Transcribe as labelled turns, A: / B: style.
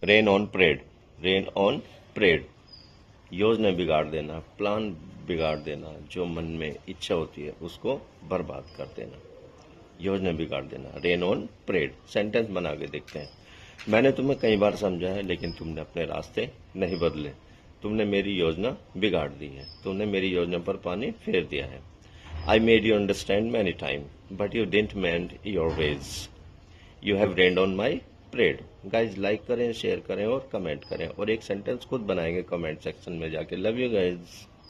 A: Rain on parade, rain on parade, योजना बिगाड़ देना, प्लान बिगाड़ देना, जो मन में इच्छा होती है उसको बर्बाद कर देना, योजना बिगाड़ देना, रेन ऑन परेड। सेंटेंस बना के देखते हैं। मैंने तुम्हें कई बार समझा है लेकिन तुमने अपने रास्ते नहीं बदले, तुमने मेरी योजना बिगाड़ दी है, तुमने मेरी योजना पर पानी फेर दिया है। I made you understand many times, but you didn't mend your ways. You have rained on my parade. Guys, like करें, शेयर करें और कमेंट करें, और एक सेंटेंस खुद बनाएंगे कमेंट सेक्शन में जाके। Love you guys.